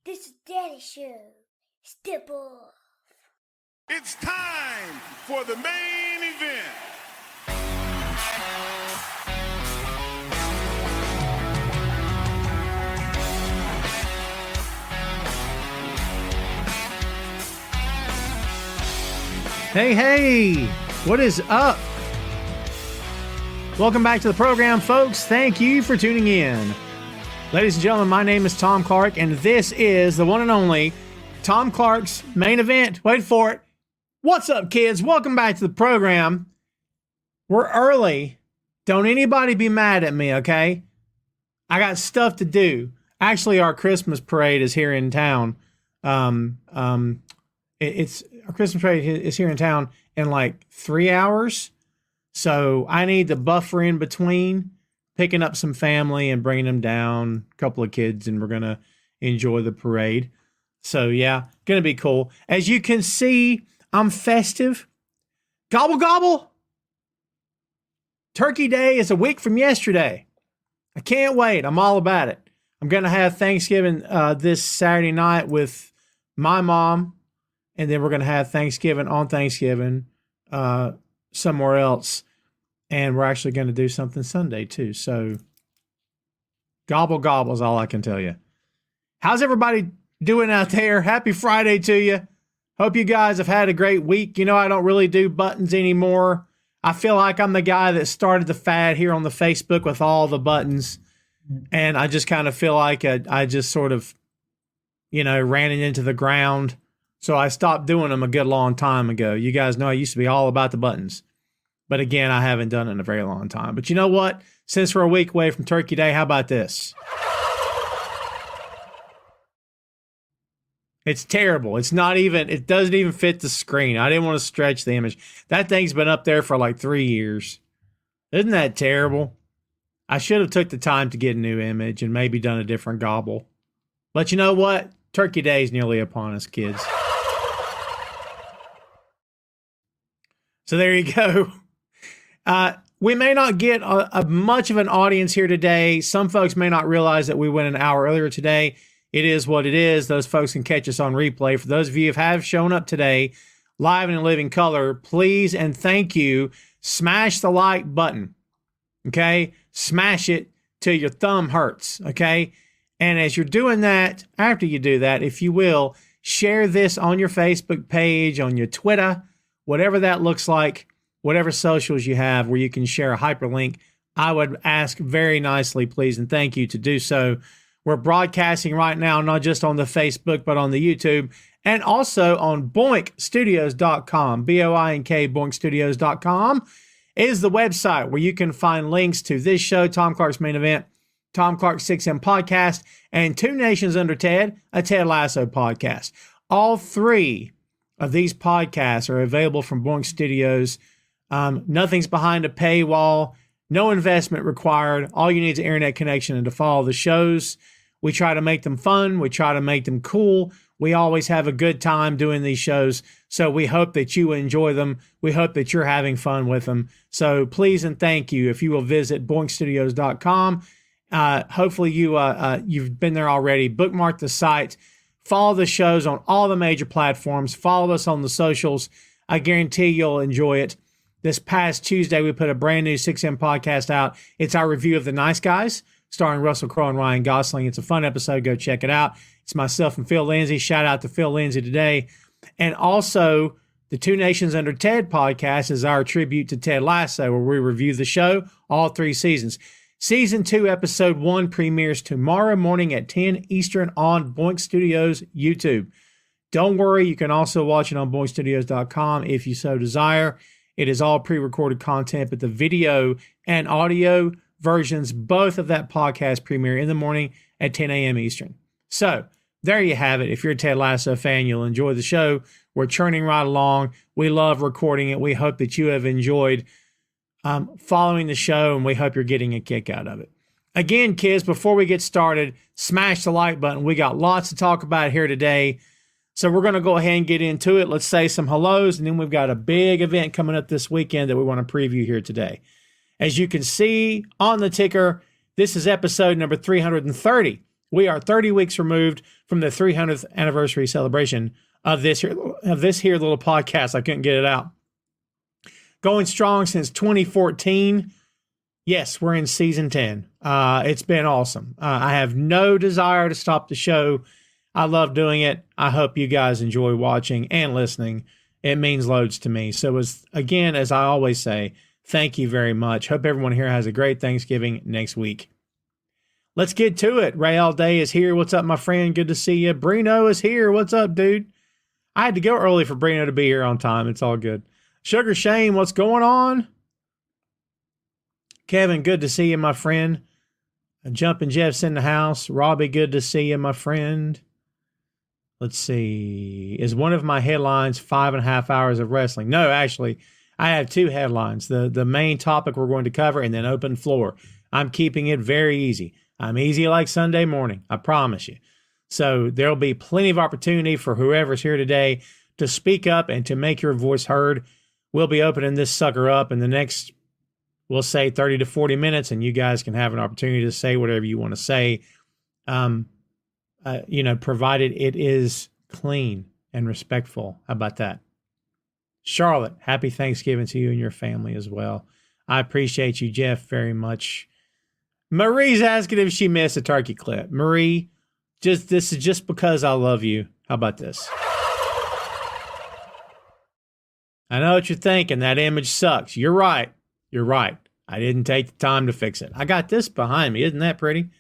This is Daddy Show. Step off. It's time for the main event. Hey, what is up? Welcome back to the program, folks. Thank you for tuning in. Ladies and gentlemen, my name is Tom Clark, and this is the one and only Tom Clark's main event. Wait for it. What's up, kids? Welcome back to the program. We're early. Don't anybody be mad at me, okay? I got stuff to do. Actually, our Christmas parade is here in town. It's our Christmas parade is here in town in like 3 hours. So I need to buffer in between picking up some family and bringing them down, a couple of kids, and we're going to enjoy the parade. So yeah, going to be cool. As you can see, I'm festive. Gobble, gobble. Turkey Day is a week from yesterday. I can't wait. I'm all about it. I'm going to have Thanksgiving this Saturday night with my mom. And then we're going to have Thanksgiving on Thanksgiving somewhere else. And we're actually going to do something Sunday too. So gobble, gobble is all I can tell you. How's everybody doing out there? Happy Friday to you. Hope you guys have had a great week. You know, I don't really do buttons anymore. I feel like I'm the guy that started the fad here on the Facebook with all the buttons. And I just kind of feel like I just sort of, you know, ran it into the ground. So I stopped doing them a good long time ago. You guys know I used to be all about the buttons. But again, I haven't done it in a very long time. But you know what? Since we're a week away from Turkey Day, how about this? It's terrible. It's not even, it doesn't even fit the screen. I didn't want to stretch the image. That thing's been up there for like 3 years. Isn't that terrible? I should have took the time to get a new image and maybe done a different gobble. But you know what? Turkey Day is nearly upon us, kids. So there you go. We may not get a much of an audience here today. Some folks may not realize that we went an hour earlier today. It is what it is. Those folks can catch us on replay. For those of you who have shown up today, live and in living color, please and thank you, smash the like button, okay? Smash it till your thumb hurts, okay? And as you're doing that, after you do that, if you will, share this on your Facebook page, on your Twitter, whatever that looks like, whatever socials you have where you can share a hyperlink. I would ask very nicely, please, and thank you to do so. We're broadcasting right now, not just on the Facebook, but on the YouTube, and also on boinkstudios.com. B-O-I-N-K, boinkstudios.com is the website where you can find links to this show, Tom Clark's Main Event, Tom Clark's 6M Podcast, and Two Nations Under Ted, a Ted Lasso podcast. All three of these podcasts are available from Boink Studios. Nothing's behind a paywall, no investment required. All you need is an internet connection and to follow the shows. We try to make them fun. We try to make them cool. We always have a good time doing these shows. So we hope that you enjoy them. We hope that you're having fun with them. So please and thank you if you will visit boinkstudios.com. Hopefully you've been there already. Bookmark the site. Follow the shows on all the major platforms. Follow us on the socials. I guarantee you'll enjoy it. This past Tuesday, we put a brand new 6M podcast out. It's our review of The Nice Guys, starring Russell Crowe and Ryan Gosling. It's a fun episode. Go check it out. It's myself and Phil Lindsay. Shout out to Phil Lindsay today. And also, the Two Nations Under Ted podcast is our tribute to Ted Lasso, where we review the show, all 3 seasons. Season 2, Episode 1 premieres tomorrow morning at 10 Eastern on Boink Studios YouTube. Don't worry, you can also watch it on boinkstudios.com if you so desire. It is all pre-recorded content, but the video and audio versions, both of that podcast premiere in the morning at 10 a.m. Eastern. So there you have it. If you're a Ted Lasso fan, you'll enjoy the show. We're churning right along. We love recording it. We hope that you have enjoyed following the show, and we hope you're getting a kick out of it. Again, kids, before we get started, smash the like button. We got lots to talk about here today. So we're going to go ahead and get into it. Let's say some hellos, and then we've got a big event coming up this weekend that we want to preview here today. As you can see on the ticker, this is episode number 330 We are 30 weeks removed from the 300th anniversary celebration of this here little podcast. I couldn't get it out. Going strong since 2014. Yes, we're in season 10. It's been awesome. I have no desire to stop the show. I love doing it. I hope you guys enjoy watching and listening. It means loads to me. So as I always say, thank you very much. Hope everyone here has a great Thanksgiving next week. Let's get to it. Ray All Day is here. What's up, my friend? Good to see you. Brino is here. What's up, dude? I had to go early for Brino to be here on time. It's all good. Sugar Shane, what's going on? Kevin, good to see you, my friend. Jumpin' Jeff's in the house. Robbie, good to see you, my friend. Let's see. Is one of my headlines 5.5 hours of wrestling? No, actually, I have two headlines. The main topic we're going to cover and then open floor. I'm keeping it very easy. I'm easy like Sunday morning. I promise you. So there'll be plenty of opportunity for whoever's here today to speak up and to make your voice heard. We'll be opening this sucker up in the next, we'll say 30 to 40 minutes, and you guys can have an opportunity to say whatever you want to say. Provided it is clean and respectful. How about that? Charlotte, happy Thanksgiving to you and your family as well. I appreciate you, Jeff, very much. Marie's asking if she missed a turkey clip. Marie, this is just because I love you. How about this? I know what you're thinking. That image sucks. You're right. You're right. I didn't take the time to fix it. I got this behind me. Isn't that pretty?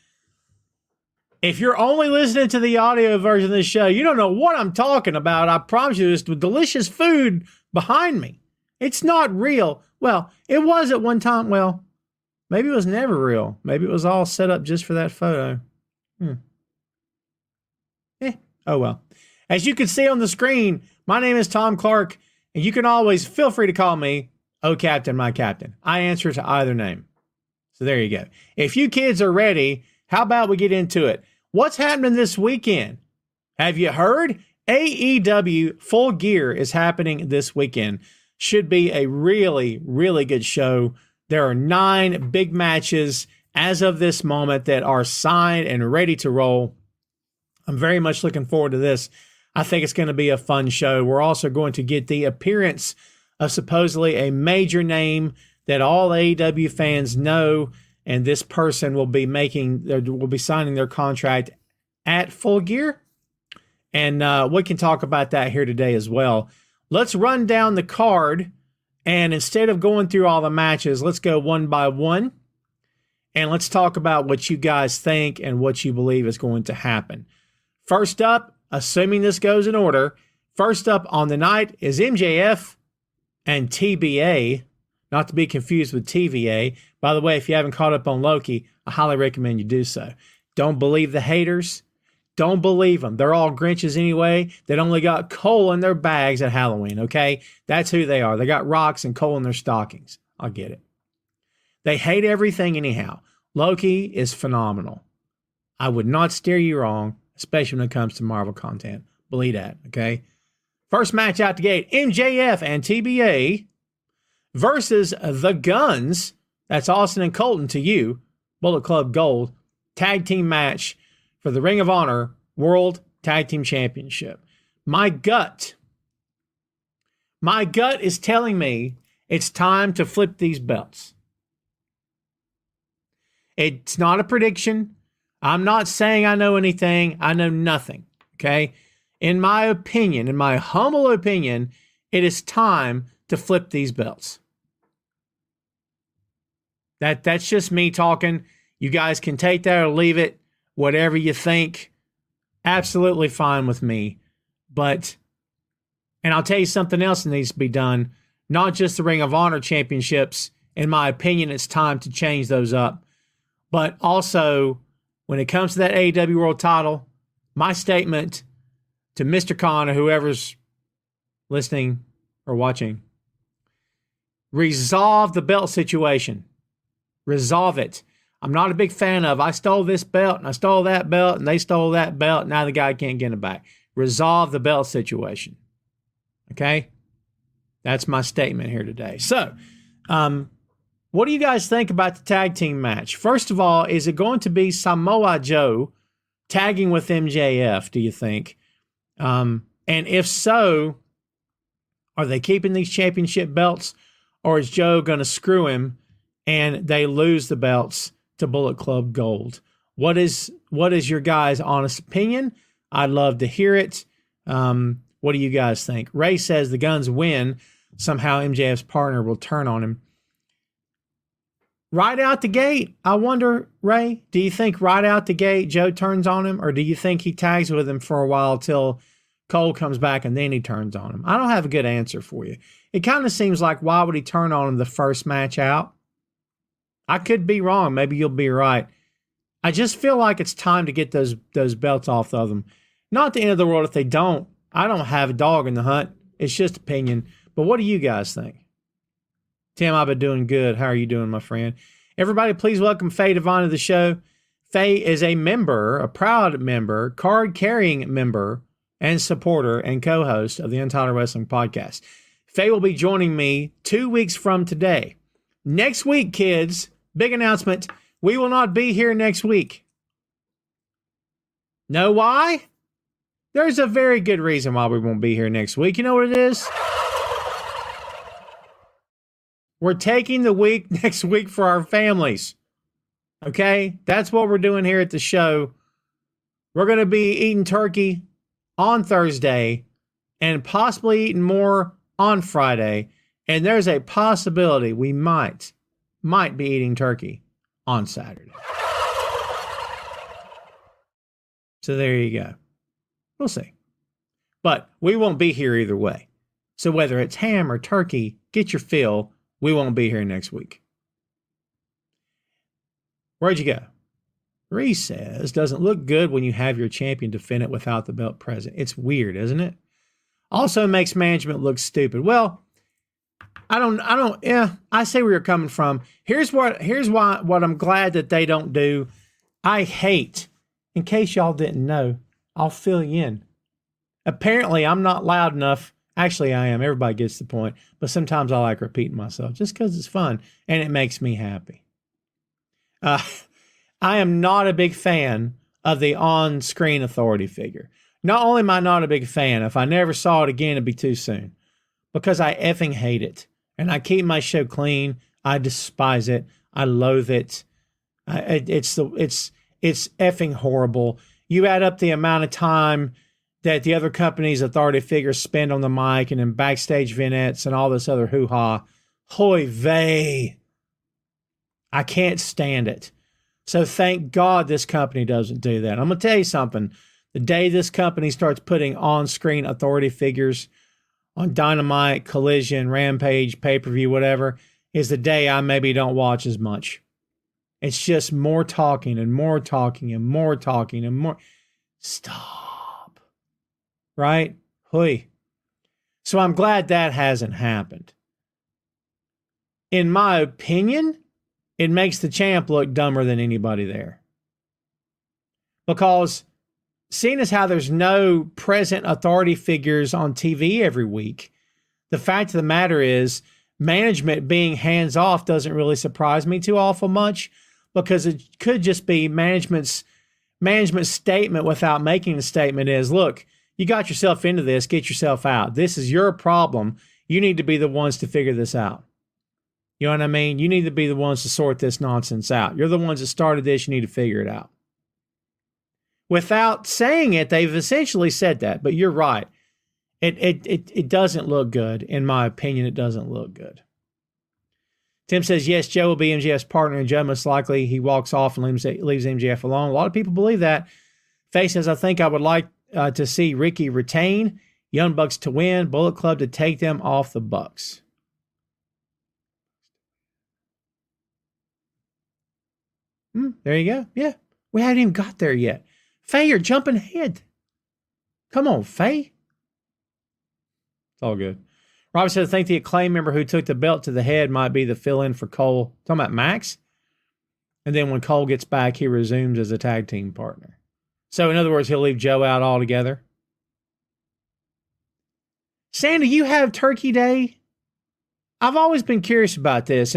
If you're only listening to the audio version of this show, you don't know what I'm talking about. I promise you, there's delicious food behind me. It's not real. Well, it was at one time. Well, maybe it was never real. Maybe it was all set up just for that photo. Oh well. As you can see on the screen, my name is Tom Clark, and you can always feel free to call me, Oh Captain, my Captain. I answer to either name. So there you go. If you kids are ready, how about we get into it? What's happening this weekend? Have you heard? AEW Full Gear is happening this weekend. Should be a really, really good show. There are 9 big matches as of this moment that are signed and ready to roll. I'm very much looking forward to this. I think it's going to be a fun show. We're also going to get the appearance of supposedly a major name that all AEW fans know, and this person will be signing their contract at Full Gear. And we can talk about that here today as well. Let's run down the card, and instead of going through all the matches, let's go one by one, and let's talk about what you guys think and what you believe is going to happen. First up, assuming this goes in order, first up on the night is MJF and TBA, not to be confused with TVA. By the way, if you haven't caught up on Loki, I highly recommend you do so. Don't believe the haters. Don't believe them. They're all Grinches anyway. They only got coal in their bags at Halloween, okay? That's who they are. They got rocks and coal in their stockings. I'll get it. They hate everything anyhow. Loki is phenomenal. I would not steer you wrong, especially when it comes to Marvel content. Believe that, okay? First match out the gate, MJF and TBA versus The Guns. That's Austin and Colton to you. Bullet Club Gold. Tag team match for the Ring of Honor World Tag Team Championship. My gut is telling me it's time to flip these belts. It's not a prediction. I'm not saying I know anything. I know nothing, okay? In my opinion, in my humble opinion, it is time to flip these belts. That's just me talking. You guys can take that or leave it. Whatever you think, absolutely fine with me. But, and I'll tell you something else that needs to be done. Not just the Ring of Honor championships. In my opinion, it's time to change those up. But also, when it comes to that AEW World title, my statement to Mr. Khan or whoever's listening or watching, resolve the belt situation. Resolve it. I'm not a big fan of, I stole this belt and I stole that belt and they stole that belt. Now the guy can't get it back. Resolve the belt situation. Okay? That's my statement here today. So, what do you guys think about the tag team match? First of all, is it going to be Samoa Joe tagging with MJF, do you think? And if so, are they keeping these championship belts, or is Joe going to screw him and they lose the belts to Bullet Club Gold? What is your guys' honest opinion? I'd love to hear it. What do you guys think? Ray says the Guns win. Somehow MJF's partner will turn on him. Right out the gate, I wonder, Ray, do you think right out the gate Joe turns on him, or do you think he tags with him for a while till Cole comes back and then he turns on him? I don't have a good answer for you. It kind of seems like, why would he turn on him the first match out? I could be wrong. Maybe you'll be right. I just feel like it's time to get those belts off of them. Not the end of the world if they don't. I don't have a dog in the hunt. It's just opinion. But what do you guys think? Tim, I've been doing good. How are you doing, my friend? Everybody, please welcome Faye Devon to the show. Faye is a member, a proud member, card-carrying member, and supporter and co-host of the Untitled Wrestling Podcast. Faye will be joining me 2 weeks from today. Next week, kids, big announcement. We will not be here next week. Know why? There's a very good reason why we won't be here next week. You know what it is? We're taking the week next week for our families. Okay? That's what we're doing here at the show. We're going to be eating turkey on Thursday and possibly eating more on Friday. And there's a possibility we might be eating turkey on Saturday. So there you go. We'll see. But we won't be here either way. So whether it's ham or turkey, get your fill. We won't be here next week. Where'd you go? Reese says, doesn't look good when you have your champion defend it without the belt present. It's weird, isn't it? Also makes management look stupid. Well, I see where you're coming from. Here's what I'm glad that they don't do. I hate, in case y'all didn't know, I'll fill you in. Apparently, I'm not loud enough. Actually, I am. Everybody gets the point. But sometimes I like repeating myself just because it's fun and it makes me happy. I am not a big fan of the on-screen authority figure. Not only am I not a big fan, if I never saw it again, it'd be too soon. Because I effing hate it. And I keep my show clean. I despise it. I loathe it. It's effing horrible. You add up the amount of time that the other company's authority figures spend on the mic and in backstage vignettes and all this other hoo-ha. Hoy vey. I can't stand it. So thank God this company doesn't do that. I'm going to tell you something. The day this company starts putting on-screen authority figures on Dynamite, Collision, Rampage, pay-per-view, whatever, is the day I maybe don't watch as much. It's just more talking and more talking and more talking and more. Stop. Right? Hui. So I'm glad that hasn't happened. In my opinion, it makes the champ look dumber than anybody there. Because seeing as how there's no present authority figures on TV every week, the fact of the matter is management being hands off doesn't really surprise me too awful much, because it could just be management's statement without making a statement is, look, you got yourself into this, get yourself out. This is your problem. You need to be the ones to figure this out. You know what I mean? You need to be the ones to sort this nonsense out. You're the ones that started this. You need to figure it out. Without saying it, they've essentially said that, but you're right. It doesn't look good. In my opinion, it doesn't look good. Tim says, yes, Joe will be MJF's partner, and Joe most likely he walks off and leaves MJF alone. A lot of people believe that. Faye says, I think I would like to see Ricky retain, Young Bucks to win, Bullet Club to take them off the Bucks. There you go. Yeah, we haven't even got there yet. Faye, you're jumping ahead. Come on, Faye. It's all good. Robbie said, I think the Acclaim member who took the belt to the head might be the fill-in for Cole. Talking about Max? And then when Cole gets back, he resumes as a tag team partner. So, in other words, he'll leave Joe out altogether. Sandy, you have Turkey Day? I've always been curious about this.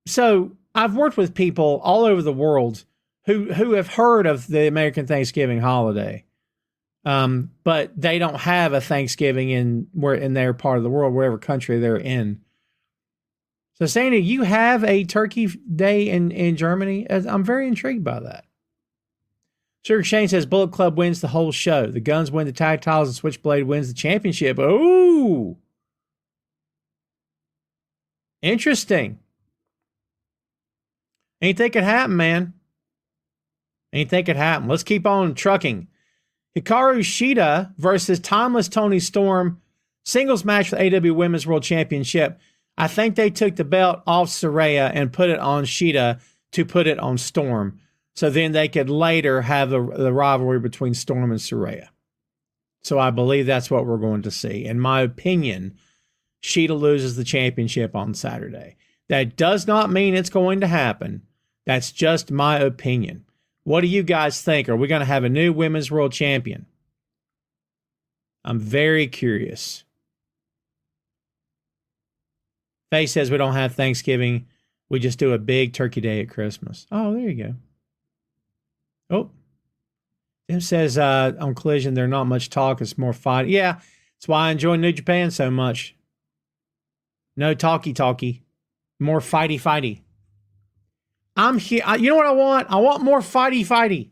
So, I've worked with people all over the world who have heard of the American Thanksgiving holiday, but they don't have a Thanksgiving in their part of the world, wherever country they're in. So, Sandy, you have a Turkey Day in Germany? I'm very intrigued by that. Sugar Shane says Bullet Club wins the whole show. The Guns win the tag titles and Switchblade wins the championship. Ooh. Interesting. Anything could happen, man. Anything could happen. Let's keep on trucking. Hikaru Shida versus Timeless Toni Storm. Singles match for the AEW Women's World Championship. I think they took the belt off Saraya and put it on Shida to put it on Storm. So then they could later have the rivalry between Storm and Saraya. So I believe that's what we're going to see. In my opinion, Shida loses the championship on Saturday. That does not mean it's going to happen. That's just my opinion. What do you guys think? Are we going to have a new Women's World Champion? I'm very curious. Faye says we don't have Thanksgiving. We just do a big turkey day at Christmas. Oh, there you go. Oh. Tim says on Collision, there's not much talk. It's more fight. Yeah, that's why I enjoy New Japan so much. No talky. More fighty. I'm here. You know what I want? I want more fighty.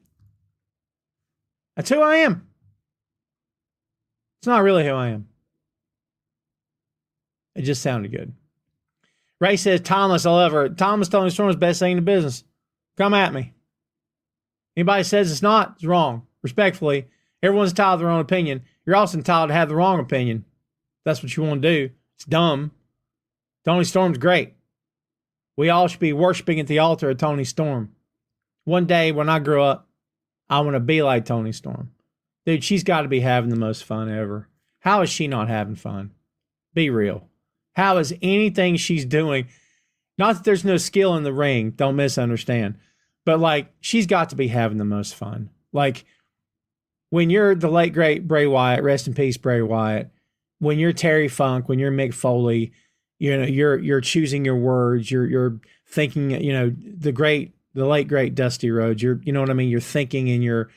That's who I am. It's not really who I am. It just sounded good. Ray says, Timeless, I love her. Timeless Toni Storm's best thing in the business. Come at me. Anybody says it's not, it's wrong. Respectfully, everyone's entitled to their own opinion. You're also entitled to have the wrong opinion. That's what you want to do. It's dumb. Toni Storm's great. We all should be worshiping at the altar of Toni Storm. One day when I grow up, I want to be like Toni Storm. Dude, she's got to be having the most fun ever. How is she not having fun? Be real. How is anything she's doing? Not that there's no skill in the ring. Don't misunderstand. But, like, she's got to be having the most fun. Like, when you're the late, great Bray Wyatt, rest in peace, Bray Wyatt, when you're Terry Funk, when you're Mick Foley, you know, you're choosing your words, you're thinking, you know, the late, great Dusty Rhodes, you know what I mean? You're thinking and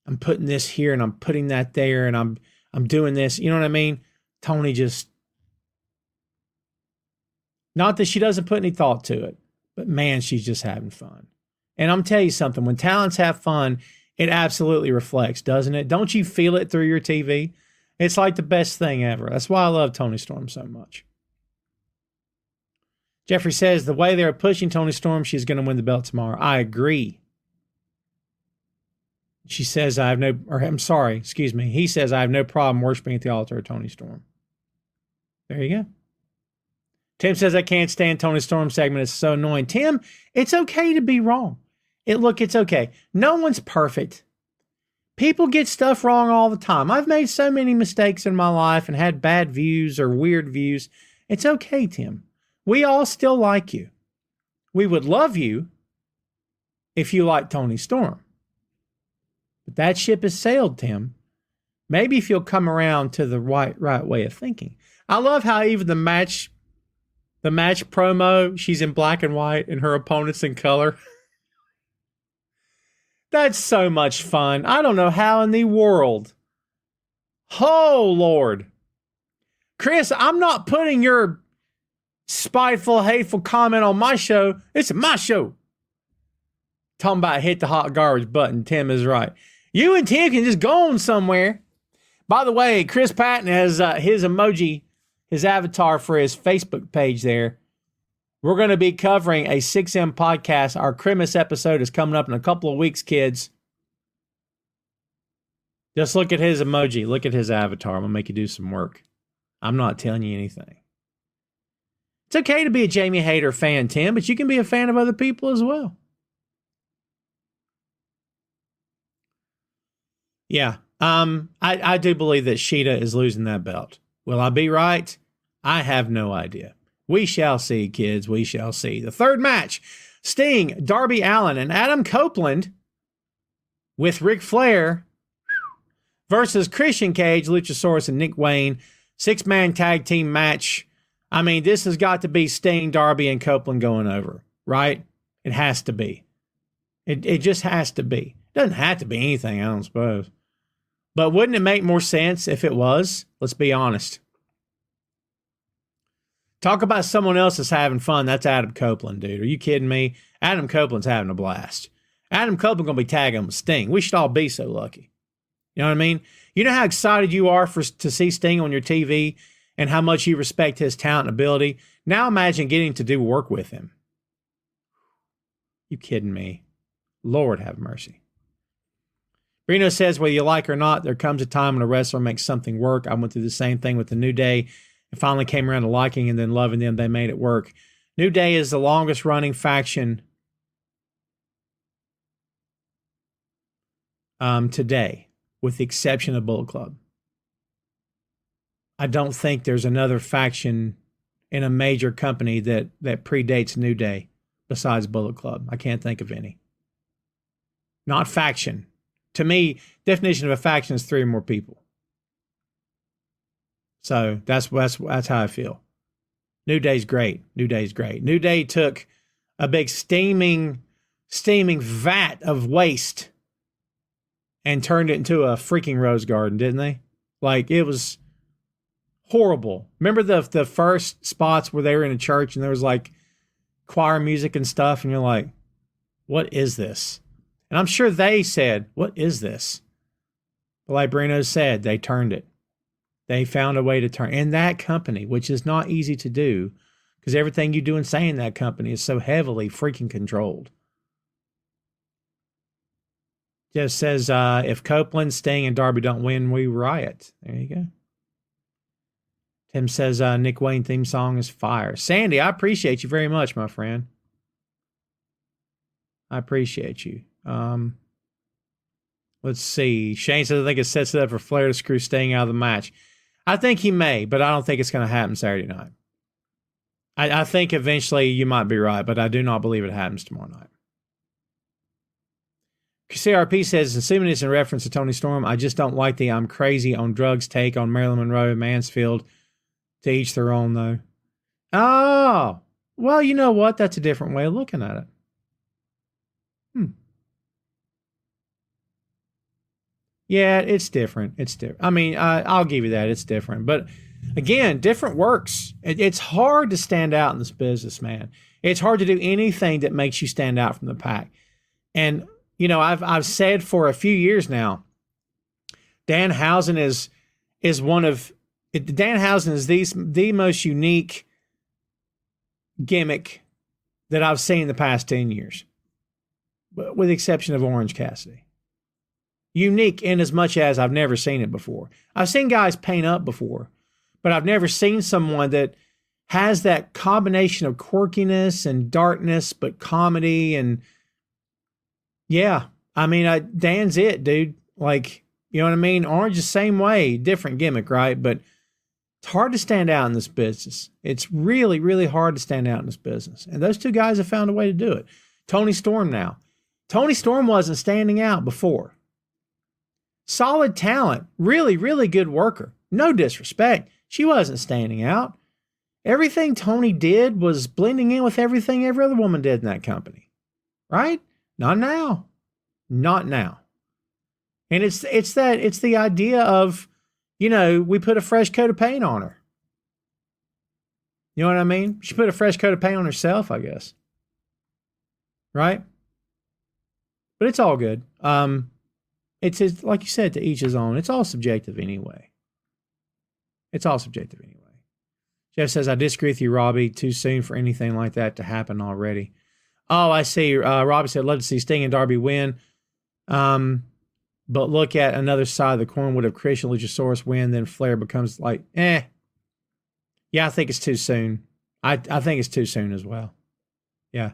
I'm putting this here and I'm putting that there and I'm doing this. You know what I mean? Toni just, not that she doesn't put any thought to it, but man, she's just having fun. And I'm telling you something, when talents have fun, it absolutely reflects, doesn't it? Don't you feel it through your TV? It's like the best thing ever. That's why I love Toni Storm so much. Jeffrey says, the way they're pushing Toni Storm, she's going to win the belt tomorrow. I agree. She says, he says, I have no problem worshiping at the altar of Toni Storm. There you go. Tim says, I can't stand Toni Storm segment. It's so annoying. Tim, it's okay to be wrong. It's okay. No one's perfect. People get stuff wrong all the time. I've made so many mistakes in my life and had bad views or weird views. It's okay, Tim. We all still like you. We would love you if you like Toni Storm. But that ship has sailed, Tim. Maybe if you'll come around to the right way of thinking. I love how even the match promo, she's in black and white and her opponent's in color. That's so much fun. I don't know how in the world. Oh, Lord. Chris, I'm not putting your spiteful, hateful comment on my show. It's my show. Talking about hit the hot garbage button. Tim is right. You and Tim can just go on somewhere. By the way, Chris Patton has his emoji, his avatar for his Facebook page there. We're going to be covering a 6M podcast. Our Christmas episode is coming up in a couple of weeks, kids. Just look at his emoji. Look at his avatar. I'm going to make you do some work. I'm not telling you anything. It's okay to be a Jamie Hayter fan, Tim, but you can be a fan of other people as well. Yeah. I do believe that Shida is losing that belt. Will I be right? I have no idea. We shall see, kids. We shall see. The third match, Sting, Darby Allin, and Adam Copeland with Ric Flair versus Christian Cage, Luchasaurus, and Nick Wayne. 6-man tag team match. I mean, this has got to be Sting, Darby, and Copeland going over, right? It has to be. It just has to be. It doesn't have to be anything, I don't suppose. But wouldn't it make more sense if it was? Let's be honest. Talk about someone else that's having fun. That's Adam Copeland, dude. Are you kidding me? Adam Copeland's having a blast. Adam Copeland's going to be tagging with Sting. We should all be so lucky. You know what I mean? You know how excited you are to see Sting on your TV and how much you respect his talent and ability? Now imagine getting to do work with him. You kidding me? Lord have mercy. Reno says, whether you like or not, there comes a time when a wrestler makes something work. I went through the same thing with the New Day and finally came around to liking and then loving them. They made it work. New Day is the longest running faction today, with the exception of Bullet Club. I don't think there's another faction in a major company that predates New Day besides Bullet Club. I can't think of any. Not faction. To me, definition of a faction is 3 or more people. So that's how I feel. New Day's great. New Day's great. New Day took a big steaming vat of waste and turned it into a freaking rose garden, didn't they? Like, it was horrible. Remember the first spots where they were in a church and there was like choir music and stuff, and you're like, what is this? And I'm sure they said, what is this? But like Bruno said, they turned it. They found a way to turn. And that company, which is not easy to do, because everything you do and say in that company is so heavily freaking controlled. Just says, if Copeland, Sting, and Darby don't win, we riot. There you go. Tim says, Nick Wayne theme song is fire. Sandy, I appreciate you very much, my friend. I appreciate you. Let's see. Shane says, I think it sets it up for Flair to screw Sting out of the match. I think he may, but I don't think it's going to happen Saturday night. I think eventually you might be right, but I do not believe it happens tomorrow night. CRP says, assuming it's in reference to Tony Storm, I just don't like the I'm crazy on drugs take on Marilyn Monroe and Mansfield. To each their own, though. Oh, well, you know what? That's a different way of looking at it. Yeah, it's different. It's different. I mean, I'll give you that. It's different. But again, different works. It's hard to stand out in this business, man. It's hard to do anything that makes you stand out from the pack. And, you know, I've said for a few years now, Danhausen is the most unique gimmick that I've seen in the past 10 years, with the exception of Orange Cassidy. Unique in as much as I've never seen it before. I've seen guys paint up before, but I've never seen someone that has that combination of quirkiness and darkness, but comedy. And yeah, I mean, Dan's it, dude. Like, you know what I mean? Orange the same way, different gimmick, right? But it's hard to stand out in this business. It's really, really hard to stand out in this business. And those two guys have found a way to do it. Tony Storm now. Tony Storm wasn't standing out before. Solid talent. Really, really good worker. No disrespect. She wasn't standing out. Everything Tony did was blending in with everything every other woman did in that company. Right? Not now. Not now. And it's the idea of, you know, we put a fresh coat of paint on her. You know what I mean? She put a fresh coat of paint on herself, I guess. Right? But it's all good. It's like you said, to each his own. It's all subjective anyway. It's all subjective anyway. Jeff says, I disagree with you, Robbie. Too soon for anything like that to happen already. Oh, I see. Robbie said, love to see Sting and Darby win. But look at another side of the coin. Would have Christian Luchasaurus win, then Flair becomes like, Yeah, I think it's too soon. I think it's too soon as well. Yeah.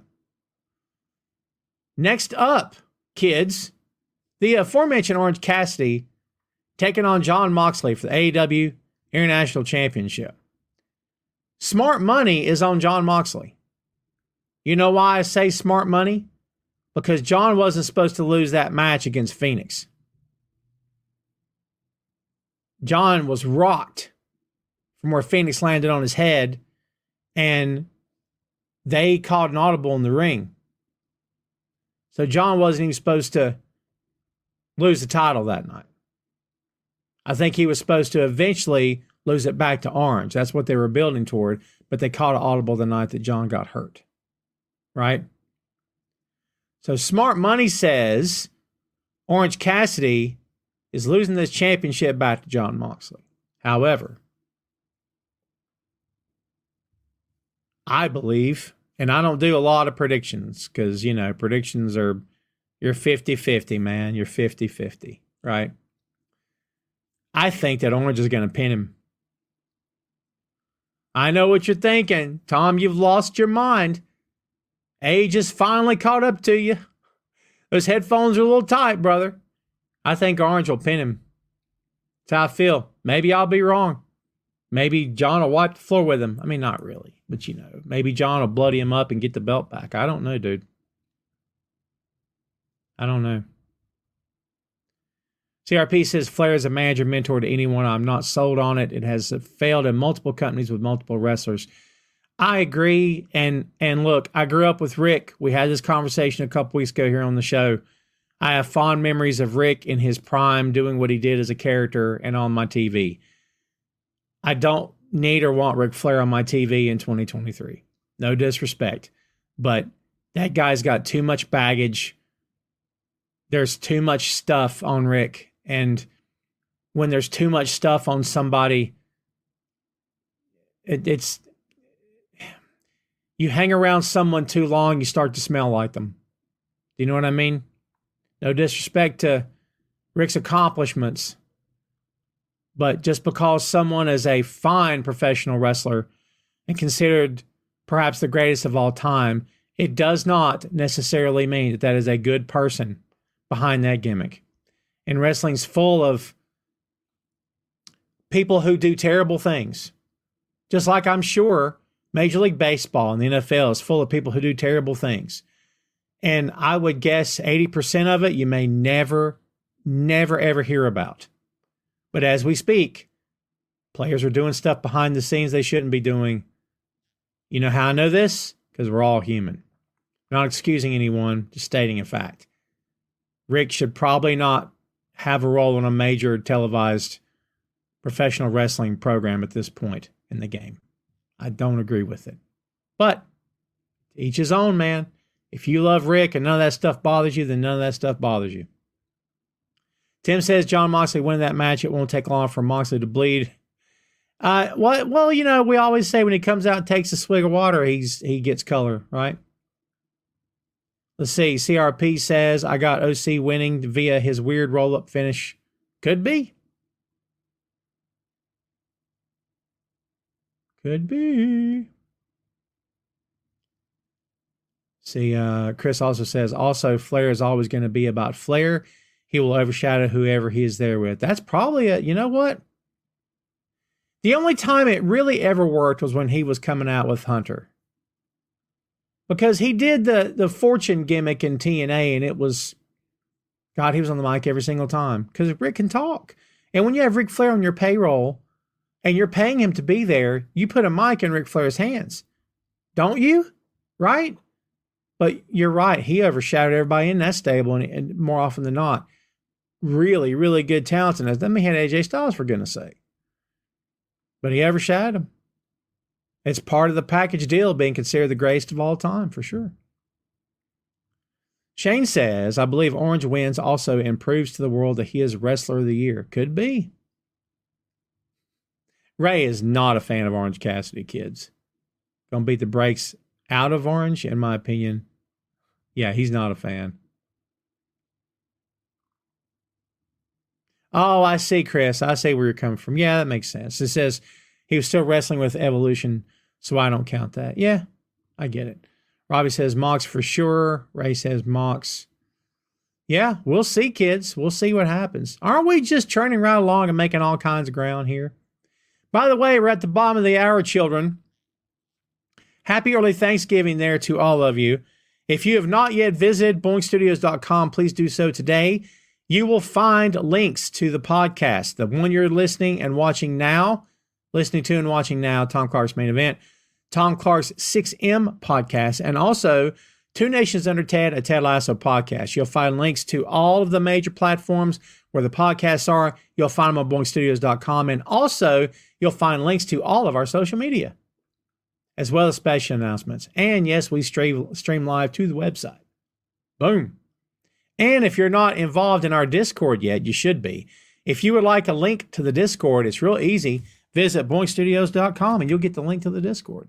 Next up, kids, the aforementioned Orange Cassidy taking on Jon Moxley for the AEW International Championship. Smart money is on Jon Moxley. You know why I say smart money? Because Jon wasn't supposed to lose that match against Phoenix. Jon was rocked from where Phoenix landed on his head, and they called an audible in the ring. So John wasn't even supposed to lose the title that night. I think he was supposed to eventually lose it back to Orange. That's what they were building toward, but they caught an audible the night that John got hurt. Right? So Smart Money says Orange Cassidy is losing this championship back to Jon Moxley. However, I believe, and I don't do a lot of predictions because, predictions are, you're 50-50, man. You're 50-50, right? I think that Orange is going to pin him. I know what you're thinking. Tom, you've lost your mind. Age has finally caught up to you. Those headphones are a little tight, brother. I think Orange will pin him. That's how I feel. Maybe I'll be wrong. Maybe John will wipe the floor with him. I mean, not really, but maybe John will bloody him up and get the belt back. I don't know, dude. I don't know. CRP says Flair is a manager mentor to anyone. I'm not sold on it. It has failed in multiple companies with multiple wrestlers. I agree. And look, I grew up with Rick. We had this conversation a couple weeks ago here on the show. I have fond memories of Rick in his prime doing what he did as a character and on my TV. I don't need or want Ric Flair on my TV in 2023. No disrespect. But that guy's got too much baggage. There's too much stuff on Rick. And when there's too much stuff on somebody, it's you hang around someone too long, you start to smell like them. Do you know what I mean? No disrespect to Rick's accomplishments, but just because someone is a fine professional wrestler and considered perhaps the greatest of all time, it does not necessarily mean that that is a good person behind that gimmick. And wrestling's full of people who do terrible things. Just like I'm sure Major League Baseball and the NFL is full of people who do terrible things. And I would guess 80% of it you may never, ever hear about. But as we speak, players are doing stuff behind the scenes they shouldn't be doing. You know how I know this? Because we're all human. I'm not excusing anyone, just stating a fact. Rick should probably not have a role in a major televised professional wrestling program at this point in the game. I don't agree with it. But each his own, man. If you love Rick and none of that stuff bothers you, then none of that stuff bothers you. Tim says Jon Moxley winning that match. It won't take long for Moxley to bleed. Well, we always say when he comes out and takes a swig of water, he gets color, right? Let's see. CRP says, I got OC winning via his weird roll-up finish. Could be. Could be. See, Chris also says, also, Flair is always going to be about Flair. He will overshadow whoever he is there with. That's probably you know what? The only time it really ever worked was when he was coming out with Hunter. Because he did the fortune gimmick in TNA, and it was, God, he was on the mic every single time. Because Rick can talk. And when you have Ric Flair on your payroll, and you're paying him to be there, you put a mic in Ric Flair's hands. Don't you? Right? But you're right. He overshadowed everybody in that stable, and more often than not, really, really good talents. And then we had AJ Styles, for goodness sake. But he overshadowed him. It's part of the package deal being considered the greatest of all time, for sure. Shane says, I believe Orange wins also improves to the world that he is Wrestler of the Year. Could be. Ray is not a fan of Orange Cassidy, kids. Gonna beat the brakes out of Orange, in my opinion. Yeah, he's not a fan. Oh, I see, Chris. I see where you're coming from. Yeah, that makes sense. It says he was still wrestling with Evolution, so I don't count that. Yeah, I get it. Robbie says Mox for sure. Ray says Mox. Yeah, we'll see, kids. We'll see what happens. Aren't we just churning right along and making all kinds of ground here? By the way, we're at the bottom of the hour, children. Happy early Thanksgiving there to all of you. If you have not yet visited boinkstudios.com, please do so today. You will find links to the podcast, the one you're listening and watching now, Tom Clark's Main Event, Tom Clark's 6M podcast, and also Two Nations Under Ted, a Ted Lasso podcast. You'll find links to all of the major platforms where the podcasts are. You'll find them on boinkstudios.com. And also, you'll find links to all of our social media, as well as special announcements. And yes, we stream live to the website. Boom. And if you're not involved in our Discord yet, you should be. If you would like a link to the Discord, it's real easy. Visit boinkstudios.com and you'll get the link to the Discord.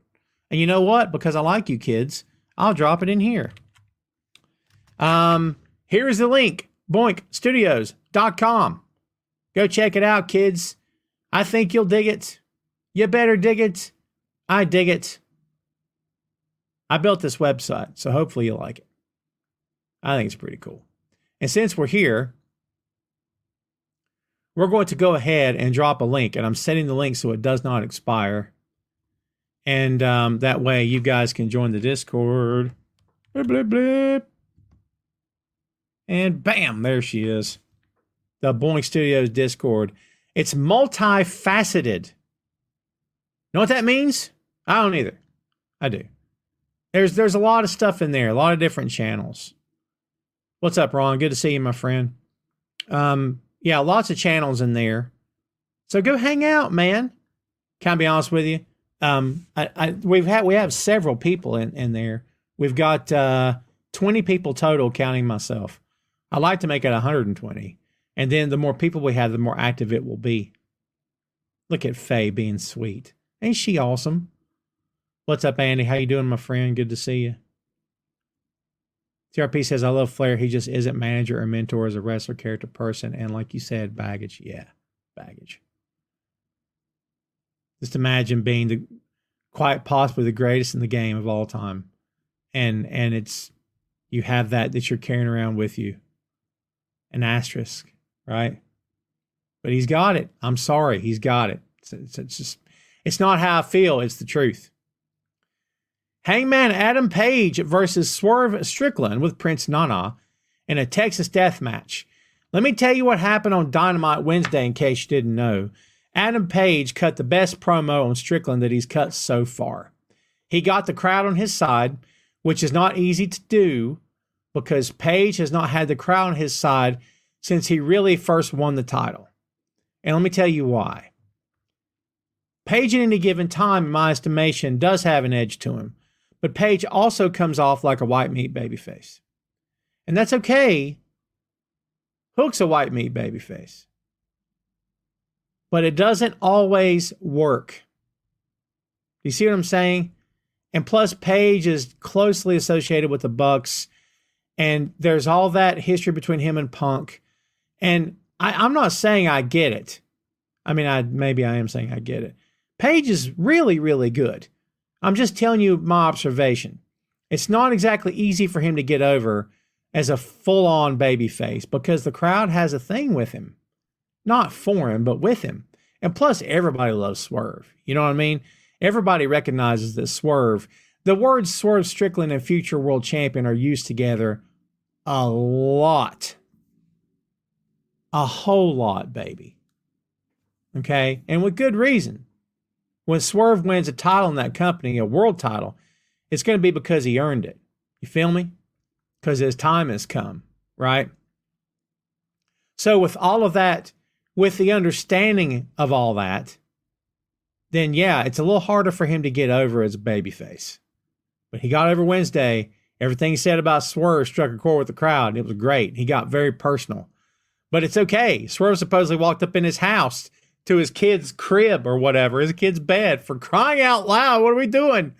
And you know what? Because I like you kids, I'll drop it in here. Here's the link, boinkstudios.com. Go check it out, kids. I think you'll dig it. You better dig it. I dig it. I built this website, so hopefully you'll like it. I think it's pretty cool. And since we're here, we're going to go ahead and drop a link, and I'm setting the link so it does not expire. And that way you guys can join the Discord. Blip, blip, blip. And bam, there she is. The Boink Studios Discord. It's multifaceted. Know what that means? I don't either. I do. There's a lot of stuff in there, a lot of different channels. What's up, Ron? Good to see you, my friend. Yeah, lots of channels in there. So go hang out, man. Can I be honest with you? We have several people in there. We've got 20 people total, counting myself. I like to make it 120. And then the more people we have, the more active it will be. Look at Faye being sweet. Ain't she awesome? What's up, Andy? How you doing, my friend? Good to see you. TRP says, I love Flair. He just isn't manager or mentor as a wrestler, character, person. And like you said, baggage. Yeah, baggage. Just imagine being quite possibly the greatest in the game of all time. And it's, you have that you're carrying around with you. An asterisk, right? But he's got it. I'm sorry. He's got it. It's just, it's not how I feel. It's the truth. Hangman Adam Page versus Swerve Strickland with Prince Nana in a Texas death match. Let me tell you what happened on Dynamite Wednesday in case you didn't know. Adam Page cut the best promo on Strickland that he's cut so far. He got the crowd on his side, which is not easy to do because Page has not had the crowd on his side since he really first won the title. And let me tell you why. Page at any given time, in my estimation, does have an edge to him. But Page also comes off like a white meat babyface. And that's okay. Hook's a white meat babyface. But it doesn't always work. You see what I'm saying? And plus, Page is closely associated with the Bucks. And there's all that history between him and Punk. And I'm not saying I get it. I mean, maybe I am saying I get it. Page is really, really good. I'm just telling you my observation. It's not exactly easy for him to get over as a full-on babyface because the crowd has a thing with him. Not for him, but with him. And plus, everybody loves Swerve. You know what I mean? Everybody recognizes that Swerve. The words Swerve Strickland and future world champion are used together a lot. A whole lot, baby. Okay? And with good reason. When Swerve wins a title in that company, a world title, it's going to be because he earned it. You feel me? Because his time has come, right? So with all of that, with the understanding of all that, then yeah, it's a little harder for him to get over as a babyface. But he got over Wednesday. Everything he said about Swerve struck a chord with the crowd. It was great. He got very personal. But it's okay. Swerve supposedly walked up in his house to his kid's crib or whatever, his kid's bed, for crying out loud. What are we doing?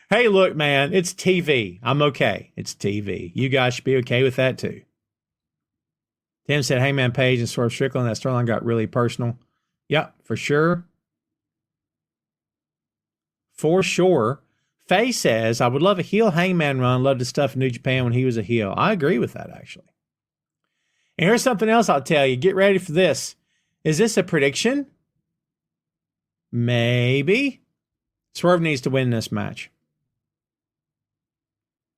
Hey, look, man, it's TV. I'm okay. It's TV. You guys should be okay with that too. Tim said, Hangman Page and Swerve Strickland, that storyline got really personal. Yep, for sure. For sure. Faye says, I would love a heel Hangman run. Loved the stuff in New Japan when he was a heel. I agree with that, actually. And here's something else I'll tell you. Get ready for this. Is this a prediction? Maybe. Swerve needs to win this match.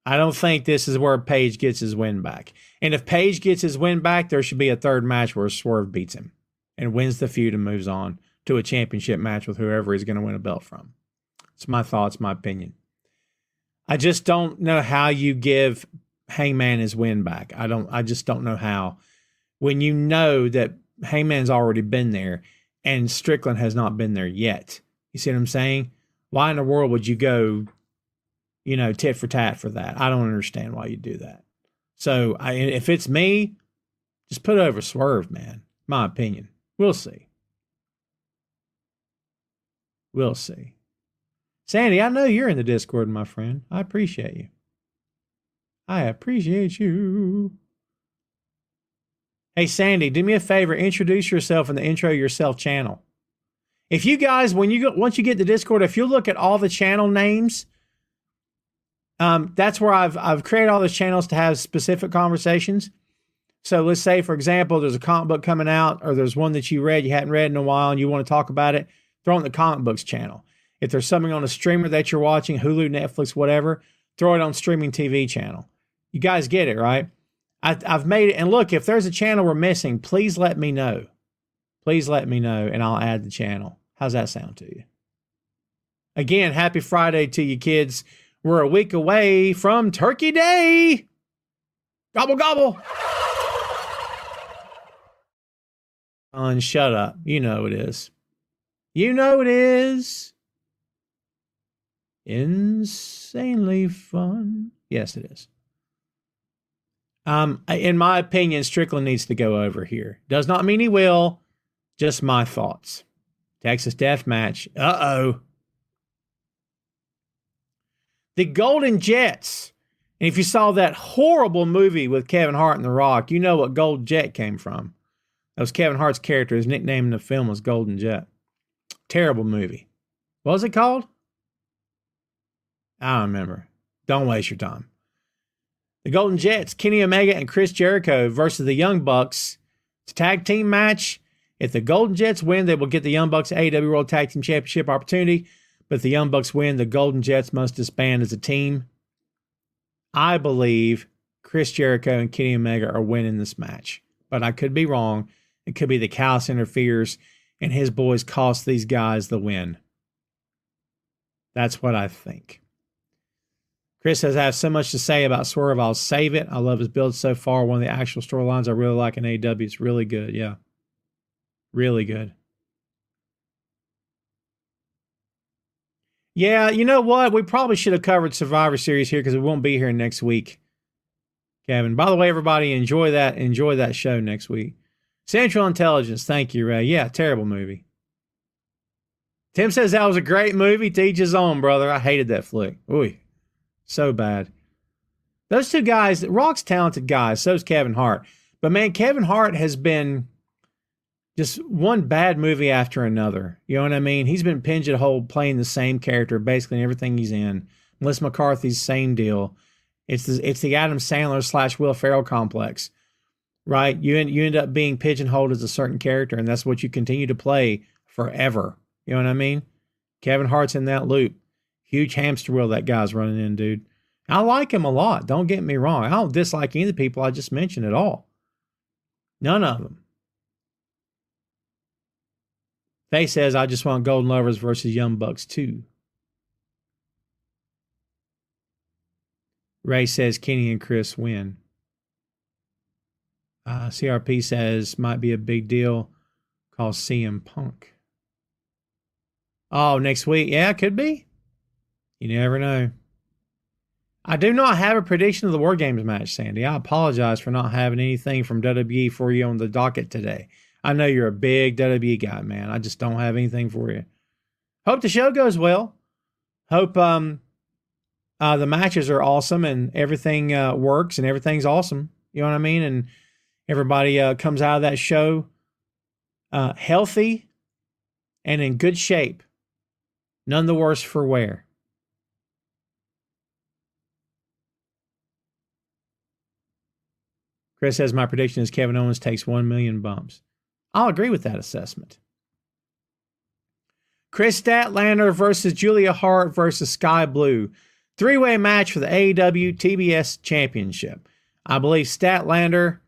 I don't think this is where Page gets his win back. And if Page gets his win back, there should be a third match where Swerve beats him and wins the feud and moves on to a championship match with whoever he's going to win a belt from. It's my thoughts, my opinion. I just don't know how you give Hangman his win back. I just don't know how. When you know that Hangman's already been there and Strickland has not been there yet. You see what I'm saying? Why in the world would you go, tit for tat for that? I don't understand why you do that. So if it's me, just put over Swerve, man. My opinion. We'll see. We'll see. Sandy, I know you're in the Discord, my friend. I appreciate you. I appreciate you. Hey, Sandy, do me a favor. Introduce yourself in the Intro Yourself channel. If you guys, once you get to Discord, if you look at all the channel names, that's where I've created all those channels to have specific conversations. So let's say, for example, there's a comic book coming out, or there's one that you hadn't read in a while, and you want to talk about it, throw it in the comic books channel. If there's something on a streamer that you're watching, Hulu, Netflix, whatever, throw it on streaming TV channel. You guys get it, right? I've made it. And look, if there's a channel we're missing, please let me know. Please let me know, and I'll add the channel. How's that sound to you? Again, happy Friday to you kids. We're a week away from Turkey Day. Gobble, gobble. Shut up. You know it is. You know it is. Insanely fun. Yes, it is. In my opinion, Strickland needs to go over here. Does not mean he will. Just my thoughts. Texas Death Match. Uh-oh. The Golden Jets. And if you saw that horrible movie with Kevin Hart and The Rock, you know what Gold Jet came from. That was Kevin Hart's character. His nickname in the film was Golden Jet. Terrible movie. What was it called? I don't remember. Don't waste your time. The Golden Jets, Kenny Omega and Chris Jericho versus the Young Bucks. It's a tag team match. If the Golden Jets win, they will get the Young Bucks AEW World Tag Team Championship opportunity. But if the Young Bucks win, the Golden Jets must disband as a team. I believe Chris Jericho and Kenny Omega are winning this match. But I could be wrong. It could be the Callis interferes and his boys cost these guys the win. That's what I think. Chris says, I have so much to say about Swerve, I'll save it. I love his build so far. One of the actual storylines I really like in AEW. It's really good, yeah. Really good. Yeah, you know what? We probably should have covered Survivor Series here because it won't be here next week. Kevin. By the way, everybody, enjoy that show next week. Central Intelligence, thank you, Ray. Yeah, terrible movie. Tim says that was a great movie. To each his own, brother. I hated that flick. Ooh, so bad. Those two guys, Rock's talented guys, so's Kevin Hart. But man, Kevin Hart has been just one bad movie after another. You know what I mean? He's been pigeonholed playing the same character basically in everything he's in. Melissa McCarthy's same deal. It's the Adam Sandler / Will Ferrell complex, right? You end up being pigeonholed as a certain character, and that's what you continue to play forever. You know what I mean? Kevin Hart's in that loop. Huge hamster wheel that guy's running in, dude. I like him a lot. Don't get me wrong. I don't dislike any of the people I just mentioned at all. None of them. Faye says, I just want Golden Lovers versus Young Bucks too. Ray says Kenny and Chris win. CRP says might be a big deal. Call CM Punk. Oh, next week. Yeah, it could be. You never know. I do not have a prediction of the War Games match, Sandy. I apologize for not having anything from WWE for you on the docket today. I know you're a big WWE guy, man. I just don't have anything for you. Hope the show goes well. Hope the matches are awesome and everything works and everything's awesome. You know what I mean? And everybody comes out of that show healthy and in good shape. None the worse for wear. Chris says, my prediction is Kevin Owens takes 1 million bumps. I'll agree with that assessment. Chris Statlander versus Julia Hart versus Sky Blue. 3-way match for the AEW TBS Championship. I believe Statlander.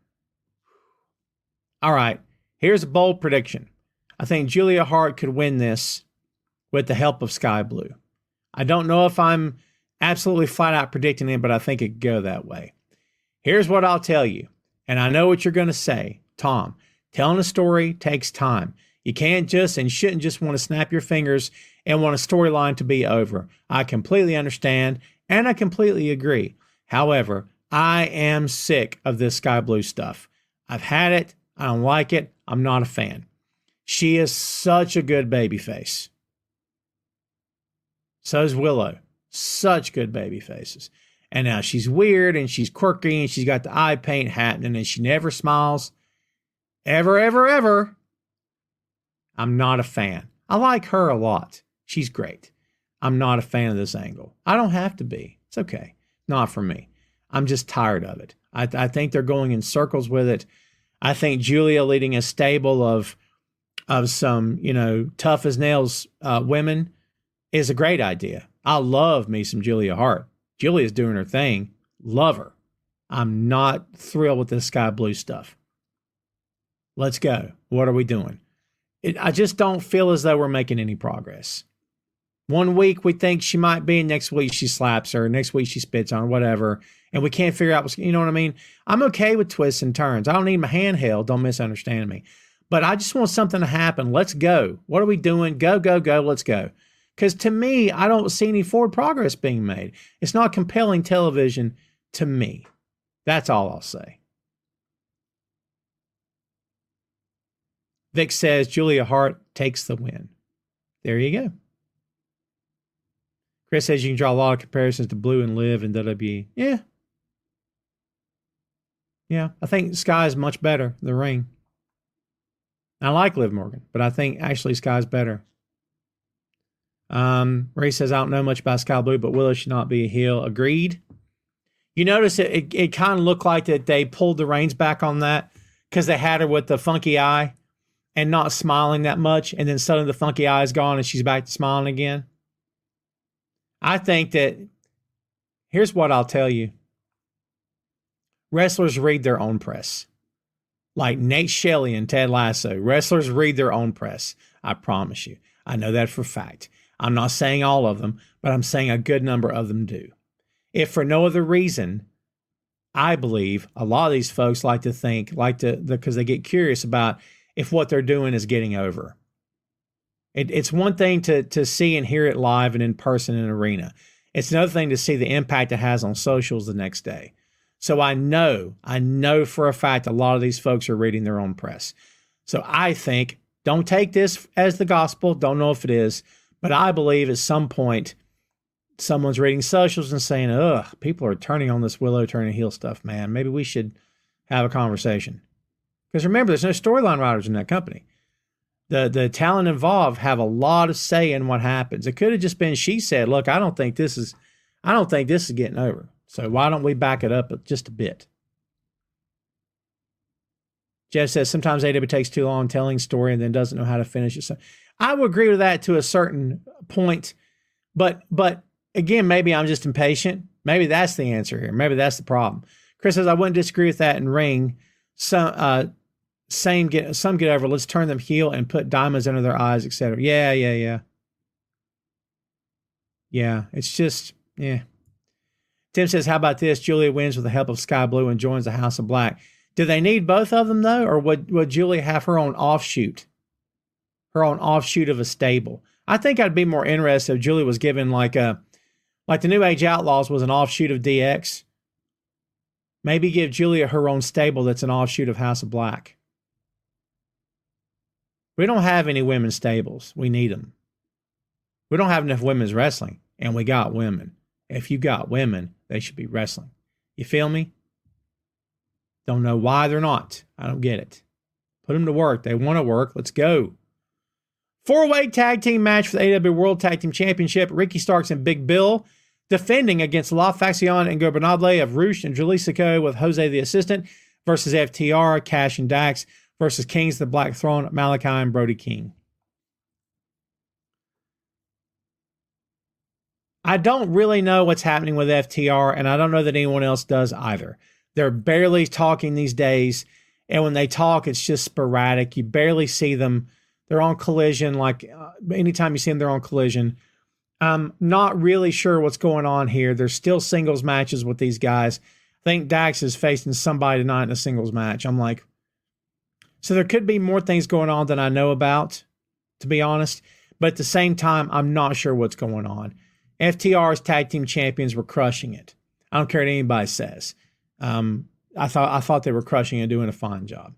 All right, here's a bold prediction. I think Julia Hart could win this with the help of Sky Blue. I don't know if I'm absolutely flat out predicting it, but I think it could go that way. Here's what I'll tell you, and I know what you're going to say, Tom. Telling a story takes time. You can't just and shouldn't just want to snap your fingers and want a storyline to be over. I completely understand, and I completely agree. However, I am sick of this Sky Blue stuff. I've had it. I don't like it. I'm not a fan. She is such a good babyface. So is Willow. Such good baby faces. And now she's weird and she's quirky and she's got the eye paint happening and she never smiles. Ever, ever, ever. I'm not a fan. I like her a lot. She's great. I'm not a fan of this angle. I don't have to be. It's okay. Not for me. I'm just tired of it. I think they're going in circles with it. I think Julia leading a stable of some, tough as nails women is a great idea. I love me some Julia Hart. Julia's doing her thing. Love her. I'm not thrilled with this Sky Blue stuff. Let's go. What are we doing? I just don't feel as though we're making any progress. One week we think she might be, and next week she slaps her, next week she spits on her, whatever, and we can't figure out what's, you know what I mean? I'm okay with twists and turns. I don't need my hand held. Don't misunderstand me. But I just want something to happen. Let's go. What are we doing? Go, go, go. Let's go. Because to me, I don't see any forward progress being made. It's not compelling television to me. That's all I'll say. Vic says Julia Hart takes the win. There you go. Chris says you can draw a lot of comparisons to Blue and Liv in WWE. Yeah. Yeah, I think Sky is much better, the ring. I like Liv Morgan, but I think actually Sky's better. Ray says, I don't know much about Sky Blue, but Willow should not be a heel. Agreed. You notice it kind of looked like that they pulled the reins back on that because they had her with the funky eye and not smiling that much. And then suddenly the funky eye is gone and she's back to smiling again. I think that, here's what I'll tell you. Wrestlers read their own press. Like Nate Shelley and Ted Lasso. Wrestlers read their own press. I promise you. I know that for a fact. I'm not saying all of them, but I'm saying a good number of them do. If for no other reason, I believe a lot of these folks like to think, because they get curious about if what they're doing is getting over. It's one thing to see and hear it live and in person in an arena. It's another thing to see the impact it has on socials the next day. So I know for a fact a lot of these folks are reading their own press. So I think, don't take this as the gospel, don't know if it is, but I believe at some point someone's reading socials and saying, ugh, people are turning on this Willow turning heel stuff, man. Maybe we should have a conversation. Because remember, there's no storyline writers in that company. The talent involved have a lot of say in what happens. It could have just been she said, look, I don't think this is getting over. So why don't we back it up just a bit? Jeff says sometimes AEW takes too long telling story and then doesn't know how to finish it. So I would agree with that to a certain point, but again, maybe I'm just impatient. Maybe that's the answer here. Maybe that's the problem. Chris says I wouldn't disagree with that in ring. Some get over. Let's turn them heel and put diamonds under their eyes, etc. Yeah. It's just yeah. Tim says, how about this? Julia wins with the help of Sky Blue and joins the House of Black. Do they need both of them, though? Or would Julia have her own offshoot? Her own offshoot of a stable? I think I'd be more interested if Julia was given like the New Age Outlaws was an offshoot of DX. Maybe give Julia her own stable that's an offshoot of House of Black. We don't have any women's stables. We need them. We don't have enough women's wrestling, and we got women. If you got women, they should be wrestling. You feel me? Don't know why they're not. I don't get it. Put them to work. They want to work. Let's go. 4-way tag team match for the AEW World Tag Team Championship. Ricky Starks and Big Bill defending against La Facción and Gobernable of Roosh and Jalisco with Jose the Assistant versus FTR, Cash and Dax versus Kings of the Black Throne, Malachi and Brody King. I don't really know what's happening with FTR, and I don't know that anyone else does either. They're barely talking these days, and when they talk, it's just sporadic. You barely see them. They're on Collision. Anytime you see them, they're on Collision. I'm not really sure what's going on here. There's still singles matches with these guys. I think Dax is facing somebody tonight in a singles match. I'm like, so there could be more things going on than I know about, to be honest. But at the same time, I'm not sure what's going on. FTR's tag team champions were crushing it. I don't care what anybody says. I thought they were crushing it and doing a fine job.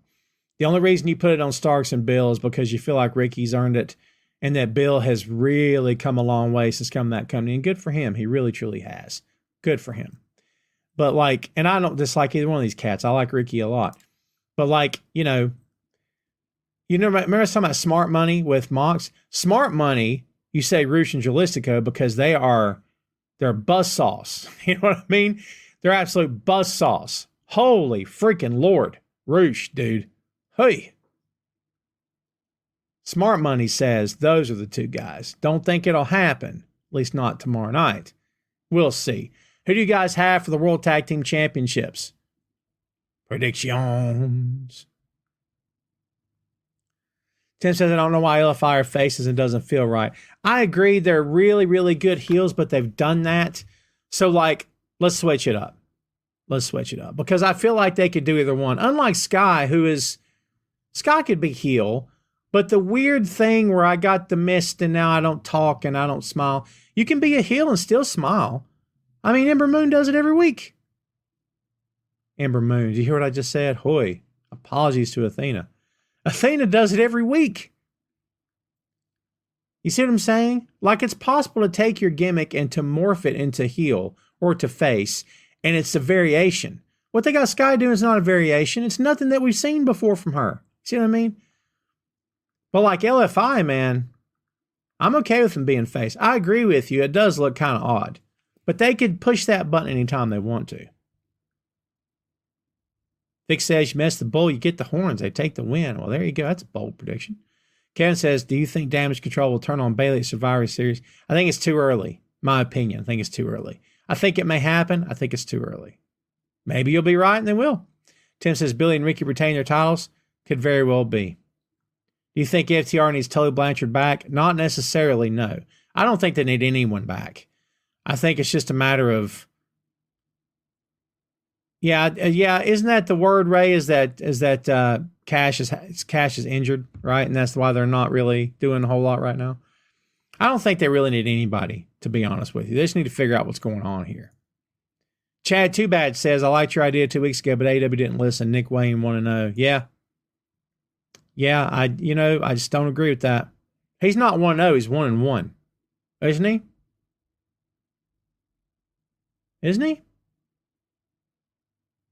The only reason you put it on Starks and Bill is because you feel like Ricky's earned it and that Bill has really come a long way since coming to that company. And good for him. He really, truly has. Good for him. But like, and I don't dislike either one of these cats. I like Ricky a lot. But like, remember talking about Smart Money with Mox? Smart Money, you say Roosh and Jalistico because they're buzzsaws. You know what I mean? They're absolute buzzsaws. Holy freaking Lord. Roosh, dude. Hey. Smart Money says those are the two guys. Don't think it'll happen. At least not tomorrow night. We'll see. Who do you guys have for the World Tag Team Championships? Predictions. Tim says, I don't know why LFI are faces and doesn't feel right. I agree. They're really, really good heels, but they've done that. So, like, let's switch it up. Because I feel like they could do either one. Unlike Sky, Sky could be heel, but the weird thing where I got the mist and now I don't talk and I don't smile, you can be a heel and still smile. I mean, Ember Moon does it every week. Ember Moon, do you hear what I just said? Hoy, apologies to Athena. Athena does it every week. You see what I'm saying? Like, it's possible to take your gimmick and to morph it into heel or to face, and it's a variation. What they got Sky doing is not a variation. It's nothing that we've seen before from her. See what I mean? But like LFI, man, I'm okay with them being face. I agree with you. It does look kind of odd. But they could push that button anytime they want to. Vic says, you mess the bull, you get the horns. They take the win. Well, there you go. That's a bold prediction. Kevin says, do you think Damage Control will turn on Bayley at Survivor Series? I think it's too early. My opinion. I think it's too early. I think it may happen. I think it's too early. Maybe you'll be right and they will. Tim says, Billy and Ricky retain their titles. Could very well be. Do you think FTR needs Tully Blanchard back? Not necessarily, no. I don't think they need anyone back. I think it's just a matter of, yeah. Isn't that the word, Ray? Is that Cash is injured, right? And that's why they're not really doing a whole lot right now. I don't think they really need anybody, to be honest with you. They just need to figure out what's going on here. Chad Too Bad says, I liked your idea 2 weeks ago, but AEW didn't listen. Nick Wayne want to know. Yeah, I just don't agree with that. He's not 1-0, he's 1-1. Isn't he? Isn't he?